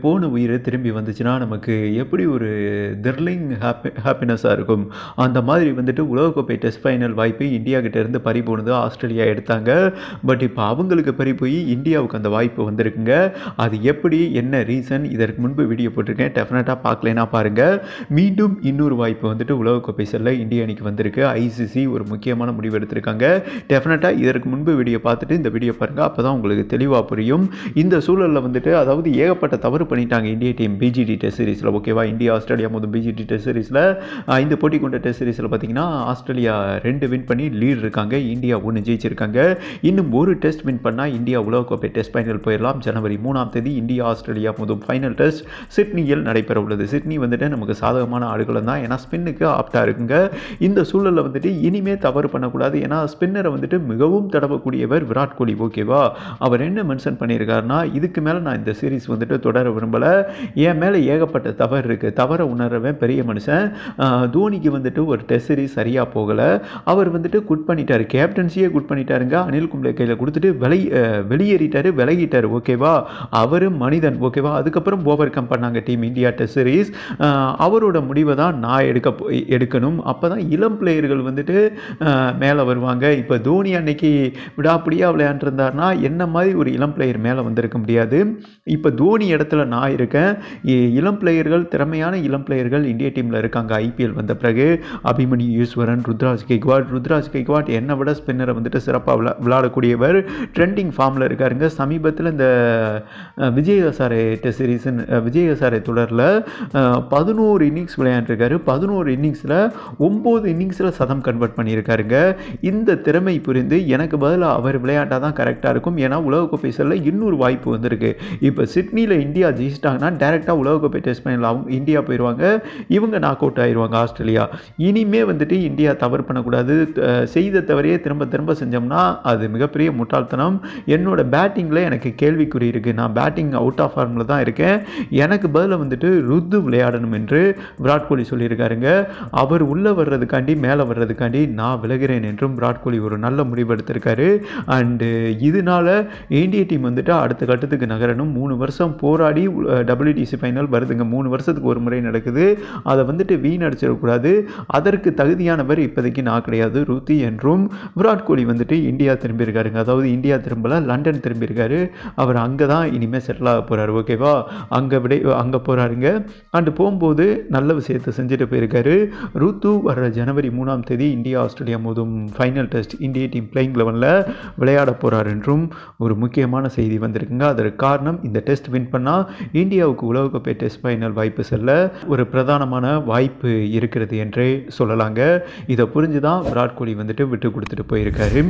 போன உயிர் திரும்பி வந்துச்சுன்னா நமக்கு எப்படி ஒரு திர்லிங் ஹாப்பினஸாக இருக்கும். அந்த மாதிரி வந்துட்டு உலகக்கோப்பை டெஸ்ட் ஃபைனல் வாய்ப்பு இந்தியா கிட்ட இருந்து பறி போனது ஆஸ்திரேலியா எடுத்தாங்க. பட் இப்போ அவங்களுக்கு பறி போய் இந்தியாவுக்கு அந்த வாய்ப்பு வந்திருக்குங்க. அது எப்படி, என்ன ரீசன், இதற்கு முன்பு வீடியோ போட்டிருக்கேன், டெஃபினட்டாக பார்க்கலைன்னா பாருங்கள். மீண்டும் இன்னொரு வாய்ப்பு வந்துட்டு உலகக்கோப்பை செல்ல இந்திய அணிக்கு வந்திருக்கு. ஐசிசி ஒரு முக்கியமான முடிவு எடுத்திருக்காங்க. டெஃபினட்டாக இதற்கு முன்பு வீடியோ பார்த்துட்டு இந்த வீடியோ பாருங்கள், அப்போ தான் உங்களுக்கு தெளிவாக புரியும். இந்த சூழலில் வந்துட்டு அதாவது ஏகப்பட்ட தவறு பண்ணிட்டாங்க இந்திய டீம் பிஜிடி டெஸ்ட் சீரிஸில். ஓகேவா, இந்தியா ஆஸ்திரேலியா மொதல் பிஜிடி டெஸ்ட் சீரிஸில் 5 போட்டி கொண்ட டெஸ்ட் சீரிஸில் பார்த்தீங்கன்னா ஆஸ்திரேலியா 2 வின் பண்ணி லீட் இருக்காங்க, இந்தியா 1 ஜெயிச்சிருக்காங்க. இன்னும் ஒரு டெஸ்ட் வின் பண்ணால் இந்தியா உலகக்கோப்பை டெஸ்ட் ஃபைனல் போயிடலாம். ஜனவரி 3ஆம் தேதி இந்தியா ஆஸ்திரேலியா மொதல் ஃபைனல் டெஸ்ட் சிட்னியில் நடைபெற உள்ளது. சிட்னி வந்துட்டு நமக்கு சாதகமான ஆடுகளம் தான், ஏன்னா ஸ்பின்னுக்கு ஆப்டாக இருக்குங்க. இந்த சூழலில் வந்துட்டு இனிமே தவறு பண்ணக்கூடாது, ஏன்னா ஸ்பின்னரை வந்துட்டு மிகவும் தடவக்கூடியவர் விராட் கோலி. ஓகேவா, அவர் என்ன மென்ஷன் பண்ணியிருக்காருன்னா, இதுக்கு மேலே நான் இந்த சீரிஸ் வந்துட்டு தொடர விரும்பலை, என் மேலே ஏகப்பட்ட தவறு இருக்குது, தவறை உணர்றவன் பெரிய மனுஷன். தோனிக்கு வந்துட்டு ஒரு டெஸ்ட் சீரிஸ் சரியாக போகலை, அவர் வந்துட்டு குட் பண்ணிட்டார், கேப்டன்சியே குட் பண்ணிட்டாருங்க, அனில் கும்ப்ளே கையில் கொடுத்துட்டு வெளியேறிட்டார், விலகிட்டார். ஓகேவா, அவர் மனிதன். ஓகேவா, அதுக்கப்புறம் ஓவர் கம் பண்ணாங்க டீம் இந்தியா டெஸ்ட் சீரிஸ். அவரோட முடிவை தான் நான் எடுக்கணும், அப்போ தான் இளம் பிளேயர்கள் வந்துட்டு மேலே வருவாங்க. இப்போ தோனி அன்னைக்கு விடாப்படியாக விளையாண்டுருந்தார்னா என்ன மாதிரி ஒரு இளம் பிளேயர் மேலே வந்திருக்க முடியாது. இப்போ தோனி இடத்துல நான் இருக்கேன். இளம் பிளேயர்கள், திறமையான இளம் பிளேயர்கள் இந்திய டீமில் இருக்காங்க. ஐபிஎல் வந்த பிறகு அபிமன்யு ஈஸ்வரன், ருத்ராஜ் கெய்க்வாட் என்னை விட ஸ்பின்னரை வந்துட்டு சிறப்பாக விளையாடக்கூடியவர், ட்ரெண்டிங் ஃபார்மில் இருக்காருங்க. சமீபத்தில் இந்த விஜய் ஹசாரே டெஸ்ட் சீரிஸ், விஜய் ஹசாரே தொடரில் 11 இன்னிங்ஸ் விளையாண்டுருக்காரு. 11 இன்னிங்ஸில் 9 இன்னிங்ஸில் சதம் கன்வெர்ட் பண்ணியிருக்காருங்க. இந்த திறமை புரிந்து எனக்கு பதிலாக அவர் விளையாட்டால் தான் கரெக்டாக இருக்கும், ஏன்னா உலகக்கோப்பை செல்ல இன்னொரு வாய்ப்பு வந்திருக்கு. இப்போ சிட்னியில் இந்தியா ஜெயிச்சிட்டாங்கன்னா டேரெக்டாக உலகக்கோப்பை டெஸ்ட் ஃபைனல் இந்தியா போயிடுவாங்க, இவங்க நாக் அவுட் ஆயிடுவாங்க ஆஸ்திரேலியா. இனிமே வந்துட்டு இந்தியா தவறு பண்ணக்கூடாது, செய்த தவறையே திரும்ப திரும்ப செஞ்சோம்னா அது மிகப்பெரிய முட்டாள்தனம். என்னோட பேட்டிங்கில் எனக்கு கேள்விக்குறி இருக்குது, நான் பேட்டிங் அவுட் ஆஃப் ஃபார்மில் தான் இருக்கேன், எனக்கு பதிலாக வந்துட்டு ருத்து விளையாடணும் என்று விராட் கோலி சொல்லியிருக்காருங்க. அவர் உள்ளே வர்றதுக்காண்டி, மேலே வர்றதுக்காண்டி நான் விலகிறேன் என்றும் விராட் கோலி ஒரு நல்ல முடிவு எடுத்திருக்காரு. அண்டு இதனால இந்திய டீம் வந்துட்டு அடுத்த கட்டத்துக்கு நகரணும். 3 வருஷம் போராடி WTC ஃபைனல் வருதுங்க, 3 வருஷத்துக்கு ஒரு முறை நடக்குது, அதை வந்துட்டு வீணடிச்சிடக்கூடாது. அதற்கு தகுதியானவர் இப்போதைக்கு நான் கிடையாது, ருத்தி என்றும் விராட் கோலி வந்துட்டு இந்தியா திரும்பியிருக்காருங்க. அதாவது இந்தியா திரும்பல, லண்டன் திரும்பியிருக்காரு. அவர் அங்கே தான் இனிமேல் செட்டில் ஆக போகிறாரு. ஓகேவா, அங்கே போகிறாருங்க. அண்டு போகும்போது நல்ல விஷயத்தை செஞ்சுட்டு போயிருக்காரு. ருத்து வர்ற ஜனவரி 3ஆம் தேதி இந்தியா ஆஸ்திரேலியா மோதும் ஃபைனல் டெஸ்ட் இந்திய டீம் பிளேயிங் லெவனில் விளையாட போகிறார் என்றும் ஒரு முக்கியமான செய்தி வந்திருக்குங்க. அதற்கு காரணம், இந்த டெஸ்ட் வின் பண்ணால் இந்தியாவுக்கு உலகக்கோப்பை டெஸ்ட் ஃபைனல் வாய்ப்பு செல்ல ஒரு பிரதானமான வாய்ப்பு இருக்கிறது என்றே சொல்லலாங்க. இதை புரிஞ்சு தான் விராட் கோலி வந்துட்டு விட்டு கொடுத்துட்டு போயிருக்காரு.